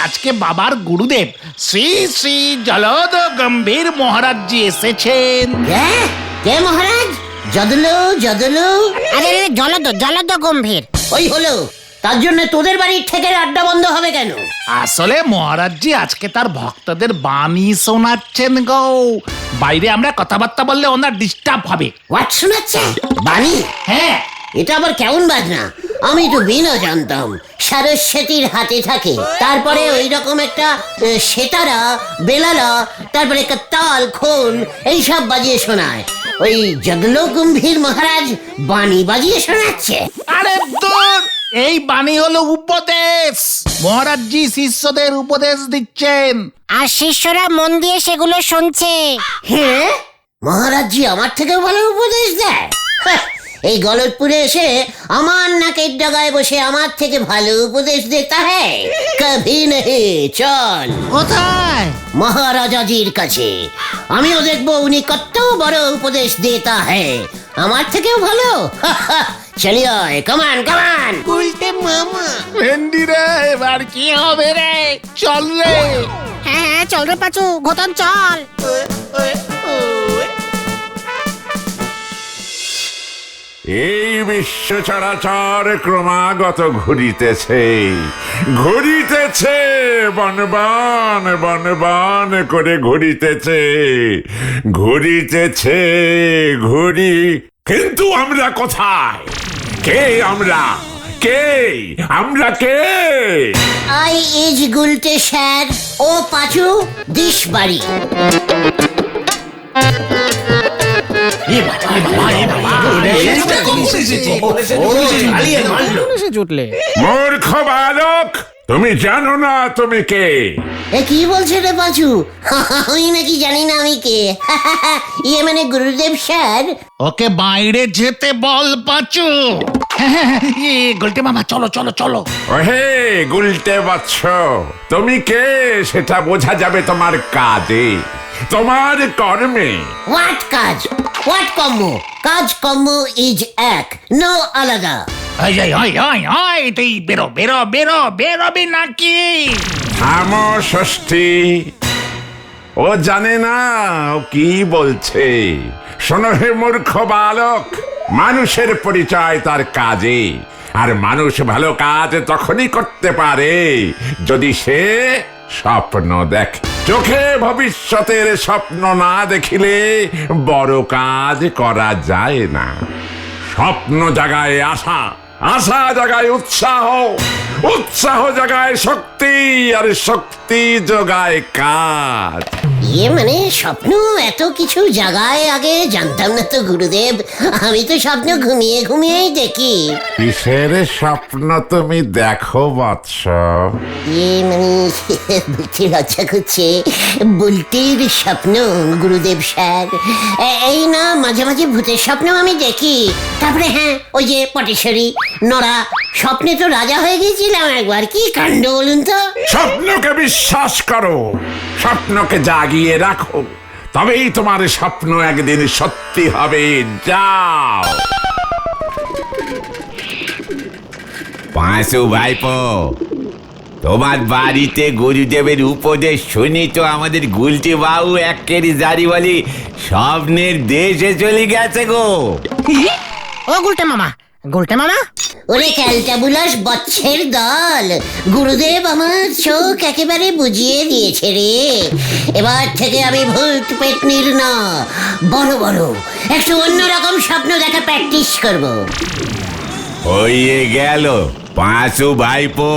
আজকে বাবার গুরুদেব শ্রী শ্রী জলদ গম্ভীর মহারাজজি এসেছেন। কে মহারাজ? যদলো যদলো? আরে জলদ জলদ গম্ভীর। ওই হলো, তার জন্য তোদের বাড়ির ঠেকের আড্ডা বন্ধ হবে কেন? আসলে মহারাজজি আজকে তার ভক্তদের বাণী শোনাচ্ছেন গো। বাইরে আমরা কথাবার্তা বললে ওনার ডিস্টার্ব হবে। হোয়াট শোনাচ্ছে? বাণী? হ্যাঁ। এটা আবার কেমন বাজনা? আমি তো বিনা জানতাম সরস্বতীর হাতে থাকে, তারপরে ওই রকম একটা সেতারা, বেলালা, তারপরে একটা তাল, খোল এইসব বাজিয়ে শোনায়। ওই জগলো গম্ভীর মহারাজ বাণী বাজিয়ে শোনাচ্ছে? আরে দূর, এই বাণী হলো উপদেশ। মহারাজজি শিষ্যদের উপদেশ দিচ্ছেন, আর শিষ্যরা মন দিয়ে সেগুলো শুনছে। হ্যাঁ, মহারাজজি আমার থেকেও ভালো উপদেশ দেয়। এই গলতপুরে এসে আমার নাকের ডগায় বসে আমার থেকে ভালো উপদেশ দেতা হ্যায় কভি নেই। চল। কোথায়? মহারাজাজির কাছে। আমিও দেখবো উনি কত বড় উপদেশ দেতা হ্যায়, আমার থেকেও ভালো। চলিয়ে কমান কমান। উল্টে মামা ভেন্ডি রে, এবার কি হবে রে? চল রে। হ্যাঁ হ্যাঁ চল রে পাচু, ঘটন চল। এই বিশ্ব চরাচর ক্রমাগত ঘুরিতেছে, বনবান বনবান করে ঘুরিতেছে, কিন্তু আমরা কোথায়? কে আমরা? কে? আই ইজ গুলটে স্যার, ও পাচু দিশ বাড়ি। মূর্খ বালক, তুমি জানো না তুমি কে? এ কি বলছে রে পাচু? আমি নাকি জানি না আমি কে? ইয়ে মানে গুরুদেব স্যার। ওকে বাইরে যেতে বল পাচু। গোলটে মামা চলো চলো চলো। ওহে গুলটে বাচ্চ, তুমি কে সেটা বোঝা যাবে তোমার কাজে, তোমার কর্মে। হোয়াট কাজ? হোয়াট কর্ম? কাজ কর্ম ইজ এক, নো আলাদা। তুই বেরোবি নাকি? থামো ষষ্ঠী, ও জানে না ও কি বলছে। শোনো হে মূর্খ বালক, মানুষের পরিচয় তার কাজে, আর মানুষ ভালো কাজ তখনই করতে পারে যদি সে স্বপ্ন দেখে। চোখে ভবিষ্যতের স্বপ্ন না দেখিলে বড় কাজ করা যায় না। স্বপ্ন জাগায় আশা, আশা জাগায় উৎসাহ, উৎসাহ জাগায় শক্তি, আর শক্তি যোগায় কাজ। ইয়ে মানে স্বপ্ন এত কিছু জায়গায় আগে জানতাম না তো গুরুদেব। আমি তো স্বপ্ন ঘুমিয়ে ঘুমিয়েই দেখি। কিসের স্বপ্ন তুমি দেখো বৎস? ইয়ে মানে বলতে লজ্জা করছে, বুলটির স্বপ্ন গুরুদেব স্যার। এই না মাঝে মাঝে ভূতের স্বপ্ন আমি দেখি। তারপরে হ্যাঁ, ওই যে পটেশ্বরী, নড়া, স্বপ্নে তো রাজা হয়ে গেছিলাম একবার। কি কাণ্ড বলুন তো। স্বপ্নকে বিশ্বাস করো, স্বপ্নকে জাগিয়ে রাখো, তবেই তোমার স্বপ্ন একদিন সত্যি হবে। যাও। পাঁচু ভাইপো, তোমার বাড়িতে গুরুদেবের উপদেশ শুনি তো আমাদের গুলটি বাবু একের জারি বলি স্বপ্নের দেশে চলে গেছে গো। ও গুলটে মামা, গুলটে মামা। ওরে ক্যালটাবুলাস বচ্ছের দল, গুরুদেব আমার চোখ একেবারে বুঝিয়ে দিয়েছে রে। এবার থেকে আমি ভূত পেটনির না, বড় বড় একটু অন্যরকম স্বপ্ন দেখা প্র্যাকটিস করব। হয়ে গেল পাঁচু ভাইপো,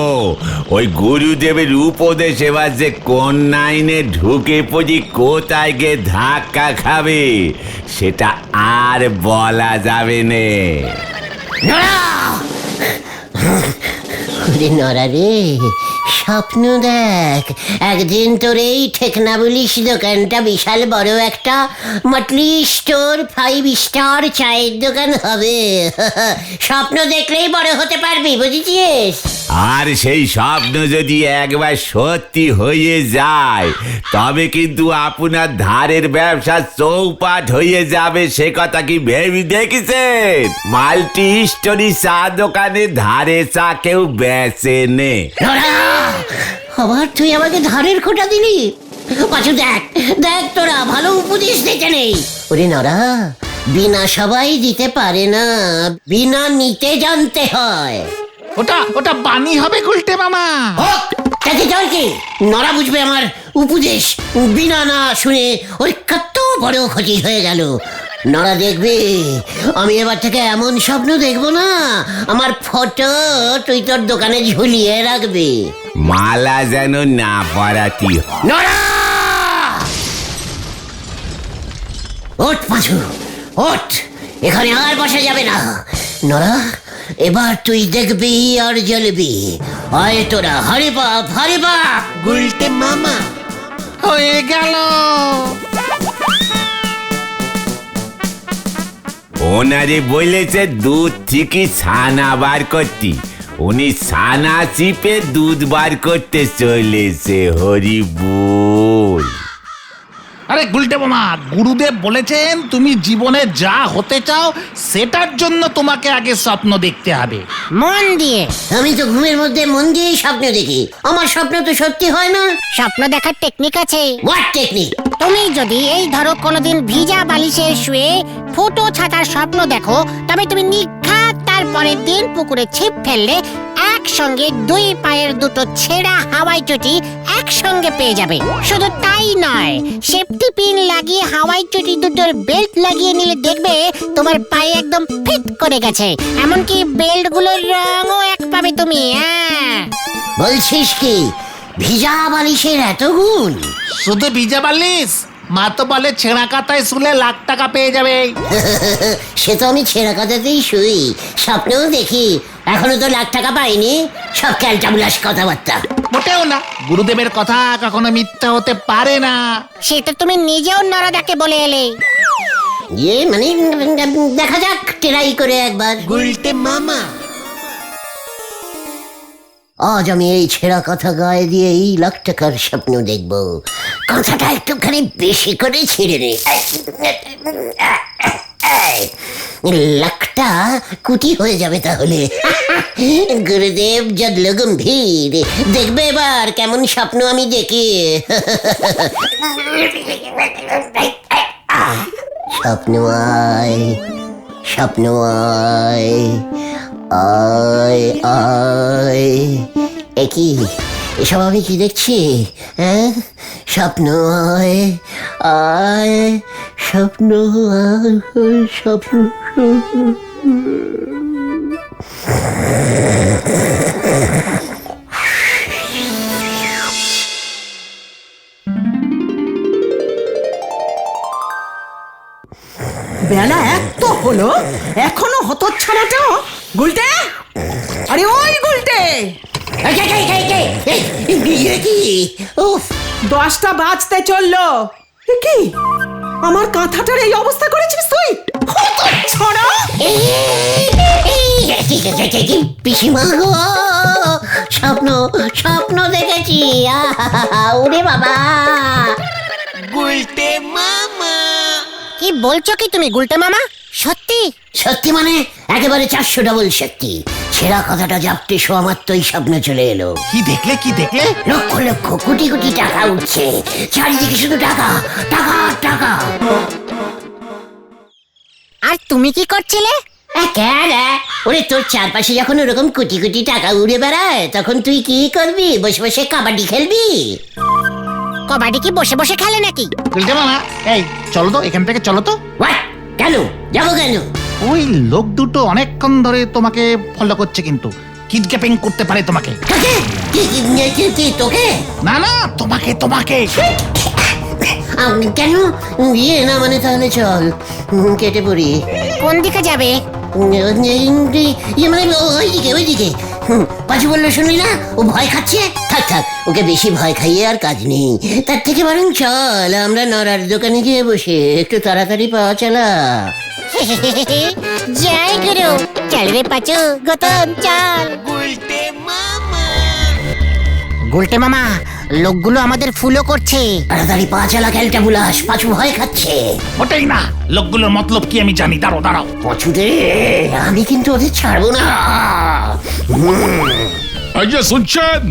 ওই গুরুদেবের উপদেশ এবার যে কোন লাইনে ঢুকে পড়ি, কোথায় গিয়ে ধাক্কা খাবে সেটা আর বলা যাবে না। নড়া রে, স্বপ্ন দেখ একদিন তোর এই ঠেকনা বলিস দোকানটা বিশাল বড় একটা মটলি স্টোর, 5 স্টার চায়ের দোকান হবে। স্বপ্ন দেখলেই বড় হতে পারবি, বুঝেছিস? আর সেই স্বপ্ন যদি একবার সত্যি হয়ে যায় তবে কিন্তু আপনার ধারের ব্যবসা চৌপাট হয়ে যাবে। সে কথা কি ভেবে দেখেছেন? মাল্টি স্টোরি চা দোকানে ধারে চা কেউ বেচে নে। আবার তুই আমাকে ধারের খোঁটা দিলি। পাঁচু দেখ দেখ, তোরা ভালো উপদেশ দিতে নেই। ওরে নরা, বিনা সবাই দিতে পারে না, বিনা নিতে জানতে হয়। ওটা ওটা বানি হবে গুলটে মামা। হোক, তাতে তোর কি? নরা বুঝবে আমার উপদেশ, বিনা না শুনে ওর কত বড় ক্ষতি হয়ে গেল। নরা দেখবে আমি এবার থেকে এমন স্বপ্ন দেখবো না, আমার ফটো তুই তোর দোকানে ঝুলিয়ে রাখবি। মালা যেন না পরাতি হয়। নরা, ওঠ পাঁচু, ওঠ, এখানে আর বসা যাবে না। নরা, এবার তুই দেখবি আর জ্বলবি। আয় তোরা, হরে বাপ হরে বাপ। গুলটে মামা হয়ে গেল। ওনারে বলেছে দুধ থেকে ছানা বার করতে, উনি ছানা চিপে দুধ বার করতে চলেছে। হরি বল। আরে গুলটে মামা, গুরুদেব বলেছেন তুমি জীবনে যা হতে চাও সেটার জন্য তোমাকে আগে স্বপ্ন দেখতে হবে। মন দিয়ে। আমি তো ঘুমের মধ্যে মন দিয়েই স্বপ্ন দেখি, আমার স্বপ্ন তো সত্যি হয় না। স্বপ্ন দেখার টেকনিক আছে। What technique? তুমি যদি এই ধরো কোনোদিন ভিজা বালিশে শুয়ে ফুটো ছাতার স্বপ্ন দেখো, তবে তুমি নিঘাত তার পরের দিন পুকুরে ছিপ ফেললে একসঙ্গে দুই পায়ের দুটো ছেঁড়া হাওয়াই চটি একসঙ্গে পেয়ে যাবে। শুধু তাই নয়, সেফটি পিন লাগিয়ে হাওয়াই চটি দুটোর বেল্ট লাগিয়ে নিলে দেখবে তোমার পায়ে একদম ফিট করে গেছে। এমনকি বেল্ট গুলোর রঙও এক পাবে তুমি। বলছিস কি ভিজা বালিশের এত গুণ? শুধু ভিজা বালিশ, মা তো বলে ছেঁড়া কাতায় শুলে লাখ টাকা পেয়ে যাবে। সে তো আমি ছেঁড়া কাটাতেই শুই, স্বপ্নেও দেখি। এখনো তো লাখ টাকা পাইনি, সব ক্যালটাবুলাস কথাবার্তা। মোটেও না, গুরুদেবের কথা কখনো মিথ্যা হতে পারে না। সেটা তুমি নিজেও নরদাকে বলে এলে। ইয়ে মানে দেখা যাক, ট্রাই করে একবার। গুলটে মামা আজ আমি এই ছেঁড়া কথা গায়ে দিয়ে এই লাখ টাকার স্বপ্ন দেখব। কথাটা একটুখানি বেশি করে ছেড়ে নে। লাখটা কুটি হয়ে যাবে তাহলে। গুরুদেব জগল গম্ভীর, দেখবে এবার কেমন স্বপ্ন আমি দেখি। স্বপ্ন আয়, স্বপ্ন আয়, আয় আয়। একই এসব আমি কি দেখছি? হ্যাঁ, স্বপ্ন আয় আয়, স্বপ্ন আয়, স্বপ্ন। বেলা এত হলো, এখনো হতচ্ছাড়াটা। গুলটে, আরে ওই গুলটে, কি? উফ, 10টা বাজতে চললো। এ কি, আমার কাঁথাটার এই অবস্থা করেছিস তুই? হতচ্ছাড়া! পিসিমা গো, স্বপ্ন স্বপ্ন দেখেছি। ওরে বাবা! গুলটে মামা কি বলছো কি তুমি গুলটে মামা? সত্যি? সত্যি মানে একেবারে 400 ডবল সত্যি। ছেঁড়া কথাটা জাপটে শোয়া মাত্রই স্বপ্ন চলে এলো। কি দেখলে কি দেখলে? লক্ষ লক্ষ কোটি কোটি টাকা উঠছে, চারিদিকে শুধু টাকা টাকা টাকা। আর তুমি কি করছিলে? ওরে, তোর চারপাশে যখন ওরকম কোটি কোটি টাকা উড়ে বেড়ায়, তখন তুই কি করবি? বসে বসে কাবাডি খেলবি? কবাডি কি বসে বসে খেলে নাকি? গুলটে মামা, এই চলো তো, এখান থেকে চলো তো। হোয়াট? কেন যাবো কেন? ওই লোক দুটো অনেকক্ষণ ধরে তোমাকে ফলো করছে, কিন্তু কিডন্যাপিং করতে পারে তোমাকে। তোকে? তোকে? না না, তোমাকে তোমাকে। কেন? বিয়ে না মানে তাহলে চল কেটে পড়ি। কোন দিকে যাবে? ইয়ে মানে ওইদিকে ওইদিকে। পাঁচু বললো শুনলি না, ও ভয় খাচ্ছে। থাক থাক, ওকে বেশি ভয় খাইয়ে আর কাজ নেই। তার থেকে বরং চল আমরা নড়ার দোকানে গিয়ে বসে একটু তাড়াতাড়ি পাওয়া চালা। জয় গুরু, চল রে পাচু, গতন চল। গুলটে মামা, লোকগুলো আমাদের ফুলো করছে। তাড়াতাড়ি পা চালা ক্যালটা বুলাস, পাঁচু ভয় খাচ্ছে। ওটাই না, লোকগুলোর মতলব কি আমি জানি। দাঁড়াও দাঁড়াও। পাঁচুরে, আমি কিন্তু ওদের ছাড়বো না। এই যে শুনছেন,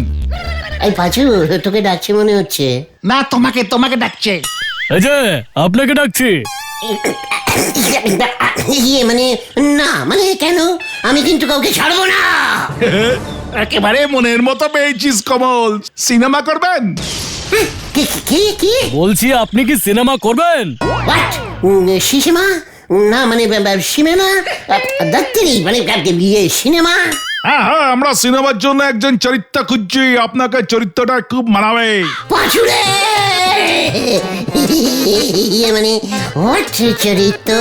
এই পাঁচু, তোকে ডাকছে মনে হচ্ছে। না, তোমাকে তোমাকে ডাকছে। এই যে আপনাকে ডাকছি। ইয়ে মানে, না মানে কেন? আমি কিন্তু কাউকে ছাড়বো না। একেবারে মনের মতো পেয়েছিস কমল। সিনেমা করবেন? কি কি কি বলছি আপনি কি সিনেমা করবেন? হোয়াট? সিনেমা? না মানে সিনেমা দত্তরি মানে বিয়ে সিনেমা। হ্যাঁ হ্যাঁ, আমরা সিনেমার জন্য একজন চরিত্র খুঁজছি, আপনাকে চরিত্রটা খুব মানাবে। পাঁচুরে ইয়ে মানে হোয়াট চরিত্র?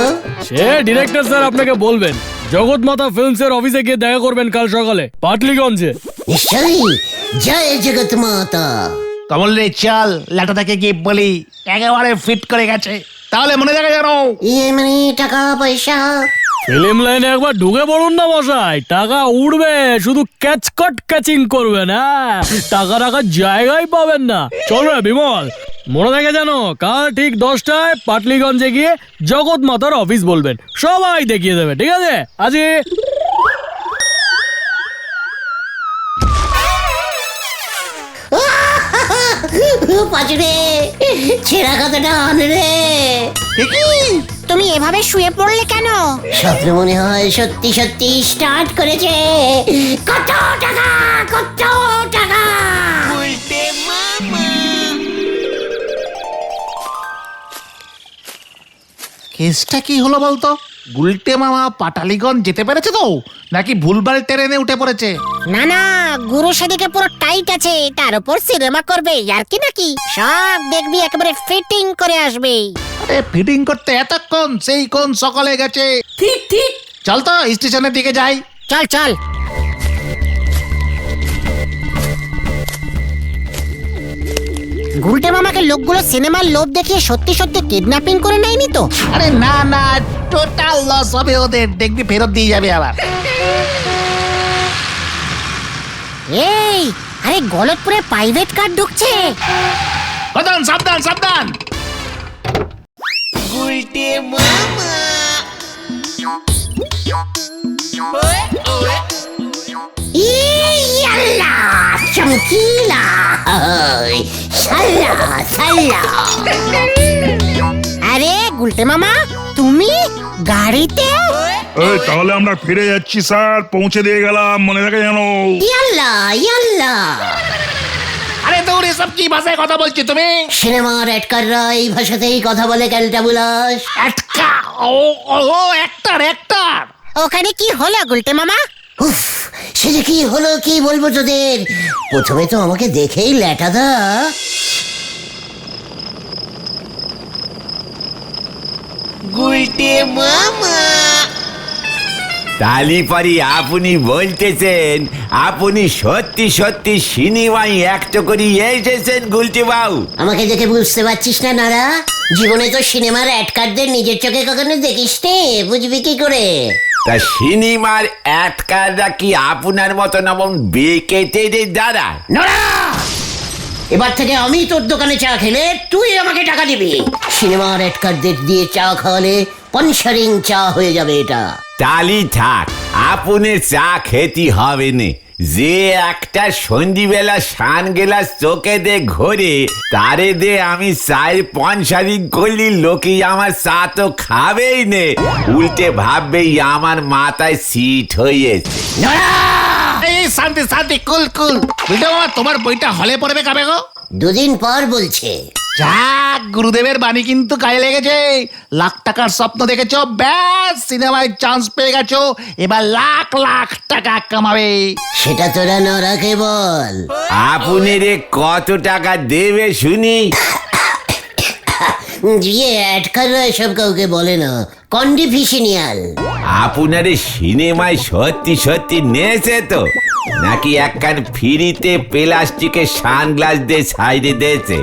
সে ডিরেক্টর স্যার আপনাকে বলবেন। জগৎমাতা ফিল্মসের অফিসে গিয়ে দেখা করবেন কাল সকালে পাটলিগঞ্জে। নিশ্চয়ই। জয় জগৎ মাতা। কমল রে, চল ল্যাটাটাকে গিয়ে বলি, একেবারে ফিট করে গেছে। তাহলে মনে থাকে জানো। ইয়ে মানে টাকা পয়সা? ফিল্ম লাইনে একবার ঢুকে পড়ুন না মশাই, টাকা উঠবে, শুধু ক্যাচকট ক্যাচিং করবেন। হ্যাঁ, টাকা রাখার জায়গায় পাবেন না। চল রে বিমল, মনে থাকে জানো, কাল ঠিক 10টায় পাটলিগঞ্জে গিয়ে জগৎ মাতার অফিস বলবেন, সবাই দেখিয়ে দেবে। ঠিক আছে? আজি পাঁচুরে ছেঁড়া কথাটা আন রে। তুমি এভাবে শুয়ে পড়লে কেন? স্বপ্ন মনে হয় সত্যি সত্যি স্টার্ট করেছে। কত টাকা, কত টাকা? কেসটা কি হলো বলতো? গুলটে মামা পাটালিগঞ্জ যেতে পেরেছে তো, নাকি ভুলভাল ট্রেনে উঠে পড়েছে? না না, গুরু সেদিকে পুরো টাইট আছে, তার উপর সিনেমা করবে আর কি নাকি। সব দেখবি একেবারে ফিটিং করে আসবে। আরে ফিটিং করতে এতক্ষণ? সেই কোন সকালে গেছে। ঠিক ঠিক। চল তো স্টেশনের দিকে যাই। চল চল। গুলটে মামাকে লোকগুলো সিনেমার লোভ দেখিয়ে সত্যি সত্যি কিডন্যাপিং করে নেয়নি তো? আরে না না, টোটাল লস হবে ওদের, দেখবি ফেরত দিয়ে যাবে আবার। এই, আরে গলতপুরে প্রাইভেট কার ঢুকছে। সাবধান সাবধান সাবধান। ইয়াল্লা চমকিলা, সাল্লা সাল্লা। আরে গুলটে মামা, তুমি গাড়িতে? এই তাহলে আমরা ফিরে যাচ্ছি স্যার, পৌঁছে দিয়ে গেলাম, মনে থাকে জানো। ইয়াল্লা ইয়াল্লা। আরে তোর এসব কি ভাষায় কথা বলছি তুমি? সিনেমার অ্যাডকাররা এই ভাষাতেই কথা বলে ক্যালটাবুলাস। আটকা। ও ও ও, একটার একটার। ওখানে কি হলো গুলটে মামা? উফ, সে যে কি হলো কি বলবো তোদের। প্রথমে তো আমাকে দেখেই ল্যাটাদা তালিপারি আপনি বলতেছেন আপনি সত্যি সত্যি সিনেমায় অ্যাক্ট করি এসেছেন গুলটি বাবু? আমাকে দেখে বুঝতে পারছিস না নারা? জীবনে তো সিনেমার অ্যাডকারদের নিজের চোখে কখনো দেখিস নে, বুঝবি কি করে? তা সিনেমার অ্যাক্টররা কি আপনার মতো নবম বেকেটের দ্বারা? নড়া! এবার থেকে আমি তোর দোকানে চা খেলে তুই আমাকে টাকা দিবি। সিনেমার অ্যাডকারদের দিয়ে চা খাওয়ালে স্পন্সরিং চা হয়ে যাবে এটা। তালি থাক, আপনার চা খেতে হবে না। যে একটা সন্ধিবেলা সানগ্লাস চোখে দে ঘোরে, তারে দে আমি চায়ের স্পন্সরিং করলি, লোকে আমার চা তো খাবেই নে, উল্টে ভাববেই আমার মাথায় সিট হয়েছে। নড়া! এই শান্তি শান্তি, কুল কুল। বুঝতে মামা, তোমার বইটা হলে পড়বে কবে গো? 2 দিন পর বলছে। যাক, গুরুদেবের বাণী কিন্তু গায়ে লেগেছে। লাখ টাকার স্বপ্ন দেখেছো, ব্যাস সিনেমায় চান্স পেয়ে গেছো, এবার লাখ লাখ টাকা কামাবে। সেটা তোরা নরাকে বল। আপনি রে কত টাকা দেবে শুনি? গিয়ে অ্যাডকাররা এসব কাউকে বলে না, কন্ডিফিশিনিয়াল। আপনার সিনেমায় সত্যি সত্যি নিয়েছে তো, নাকি একখান ফ্রিতে প্লাস্টিকের সানগ্লাস দিয়ে সাইডে দিয়েছে?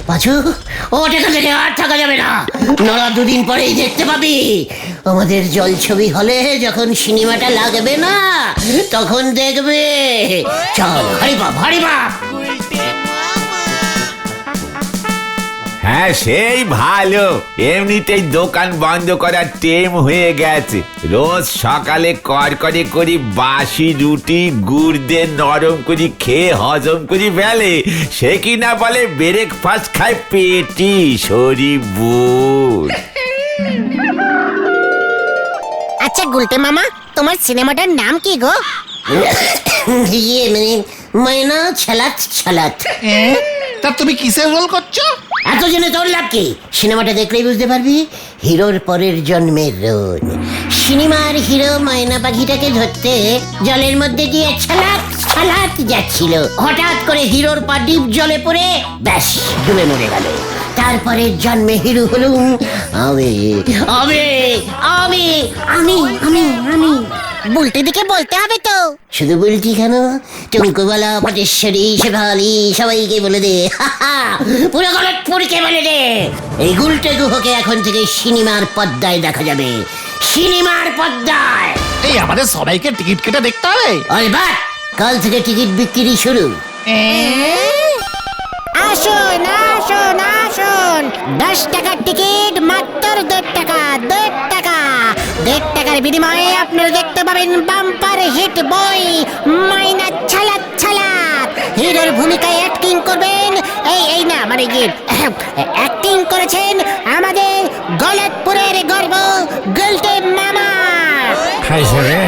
পাঁচু, ও টাকা থেকে আর থাকা যাবে না। নড়া 2 দিন পরেই দেখতে পাবি। আমাদের জলছবি হলে যখন সিনেমাটা লাগবে না, তখন দেখবে। চল, হারি বাপ, হারি বাপ। হ্যাঁ সেই ভালো, এমনিতেই দোকান বন্ধ করার টেম হয়ে গেছে। রোজ সকালে কড়কড়ে করি বাসি রুটি গুড় দিয়ে নরম করে খেয়ে হজম করি ফেলে, সে কিনা বলে ব্রেকফাস্ট খায় পেটি সরি বুট। আচ্ছা গুলটে মামা, তোমার সিনেমাটার নাম কি গো? ইয়ে মানে ময়না ছালাত ছালাত। তা তুমি কিসের রোল করছো? এত জেনে তোর লাভ কি? সিনেমাটা দেখলেই বুঝতে পারবি, হিরোর পরের জন্মের রোল। সিনেমার হিরো ময়না পাখিটাকে ধরতে জলের মধ্যে দিয়ে ছালাত ছালাত যাচ্ছিল, হঠাৎ করে হিরোর পা ডিপ জলে পড়ে ব্যাস ডুবে মরে গেল। তারপরে জন্মে হিরো হলুম আমি আমি আমি আমি আমি আমি বুলটি দিকে বলতে হবে তো। শুধু বলছি কেন, টুঙ্কুবালা পটেশ্বরী শেফালি সবাইকে বলে দে, পুরো গলতপুরকে বলে দে, এই গুলটে গুহকে এখন থেকে সিনেমার পর্দায় দেখা যাবে, সিনেমার পর্দায়। এই আমাদের সবাইকে টিকিট কেটে দেখতে হবে। অলবাত কাল থেকে টিকিট বিক্রি শুরু। আসুন আসুন আসুন, 10 টাকার টিকিট মাত্র 1.5 টাকা, 1.5 টাকা। 1.5 টাকার বিনিময়ে আপনারা দেখতে পাবেন বাম্পার হিট বই ময়না ছালাত ছালাত। হিরোর ভূমিকায় অ্যাক্টিং করবেন এই না মানে অ্যাক্টিং করেছেন আমাদের গলতপুরের গর্ব গুলটে মামা। খাইছে রে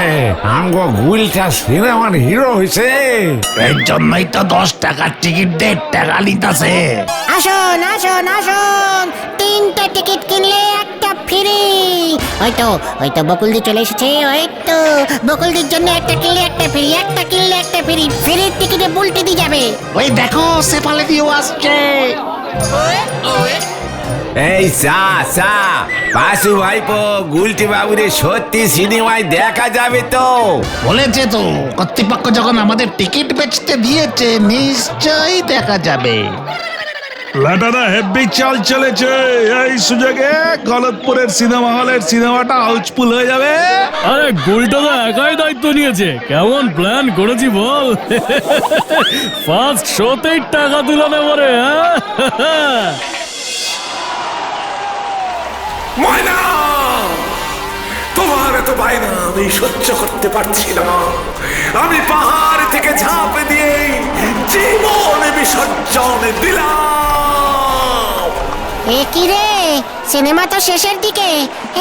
আমগো গুলটা সিনেমার হিরো হইছে। এর জন্যই তো 10 টাকার টিকিট 1.5 টাকা নিতেছে। আসুন আসুন আসুন, 3টে টিকিট কিনলে একটা ফ্রি। হয়তো বকুলদি চলে এসেছে, হয়তো বকুলদির জন্য একটা কিনলে একটা ফ্রি, একটা কিনলে একটা ফ্রি, ফ্রির টিকিটে বুলটি দিয়ে যাবে। ওই দেখো সেপালে দিয়েও আসছে। এই চা চা পাশু ভাইপো, গুলটি বাবুরে সত্যি সিনেমায় দেখা যাবে তো? বলেছে তো, কর্তৃপক্ষ যখন আমাদের টিকিট বেচতে দিয়েছে নিশ্চয়ই দেখা যাবে। লাটাদা হেভি চাল চলেছে, এই সুযোগে গলতপুরের সিনেমা হলের সিনেমাটা হাউসফুল হয়ে যাবে। আরে গুলটা তো একাই দায়িত্ব নিয়েছে, কেমন প্ল্যান করেছি বল। ফার্স্ট শোতেই টাকা তুলে নেবো রে। ময়না, তোমার এত বায়না আমি সহ্য করতে পারছি না। আমি পাহাড় থেকে ঝাঁপ দিয়ে জীবন বিসর্জন দিলাম। এ কি রে, সিনেমা তো শেষের দিকে,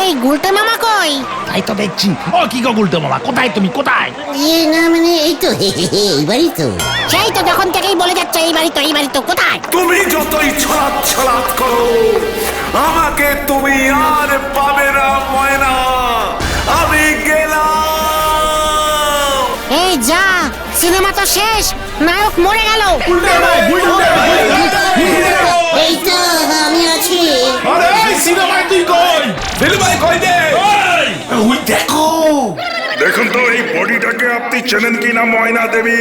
এই গুলটে মামা কই? তাই তো দেখছি। ও কি গো গুলটে মামা, কোথায় তুমি, কোথায়? ইয়ে না মানে এই তো এইবারই তো। সেই তো যখন থেকেই বলে যাচ্ছে এই বাড়ি তো কোথায়? তুমি যতই ছলাৎ ছলাৎ করো, আমাকে তুমি আর পাবে না ময়না। আমি গেলাম। এই যা, সিনেমা তো শেষ, নায়ক মরে গেল। এই তো আমি আছি। ওই দেখো। দেখুন তো এই বডিটাকে আপনি চেনেন কিনা ময়না দেবী?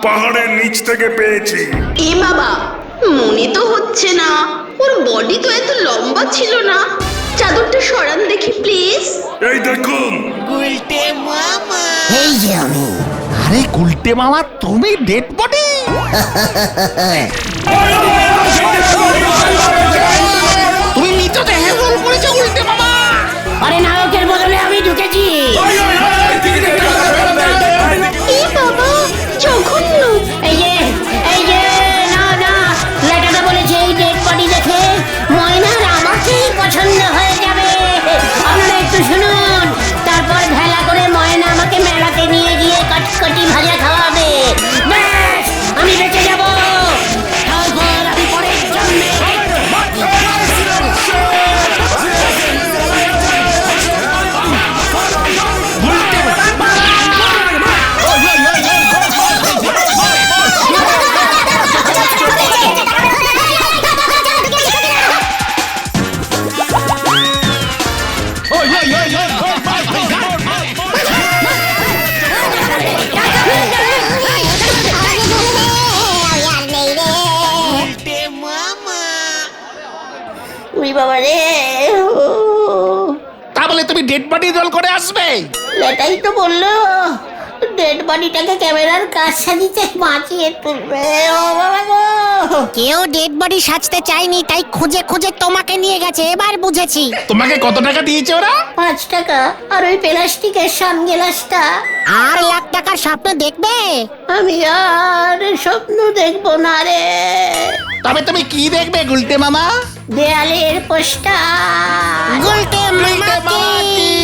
পাহাড়ের নিচ থেকে পেয়েছি। এ বাবা, মনে তো হচ্ছে না, ওর বডি তো এত লম্বা ছিল না। চাদরটা সরান দেখি প্লিজ। এই দেখুন, এই যে আমি। আরে গুলটে মামা, তুমি ডেড বডি? তুমি মৃতদেহে রোল করেছো গুলটে মামা। আরে নায়কের বদলে আমি ঢুকেছি। এ বাবা, জঘন্য। এই যে না লেটাটা বলেছে এই ডেড বডি দেখে ময়নার আমাকেই পছন্দ হয়ে যাবে। আপনারা একটু শুনুন, তারপর ভেলা করে ময়না আমাকে মেলাতে নিয়ে গিয়ে কটকটি ভাজা খাওয়াবে। ব্যাস আমি বেঁচে যাব। তারপর আমি পরের জন্মে বাবা রে, তা বলে তুমি ডেড বডি রোল করে আসবে? এটাই তো বললো ডেড বডিটাকে ক্যামেরার কাছে দিতে বাঁচিয়ে তুলবে। ও বাবা গো! কেউ ডেড বডি সাজতে চায়নি, তাই খুঁজে খুঁজে তোমাকে নিয়ে গেছে, এবার বুঝেছি। তোমাকে কত টাকা দিয়েছে ওরা? 5 টাকা আর ওই প্লাস্টিকের সানগ্লাসটা। আর লাখ টাকার স্বপ্ন দেখবে? আমি আর স্বপ্ন দেখবো না রে। তবে তুমি কি দেখবে গুলটে মামা? দেয়ালের পোস্টার। গুলটে মামা গুলটে মামা কি? কি?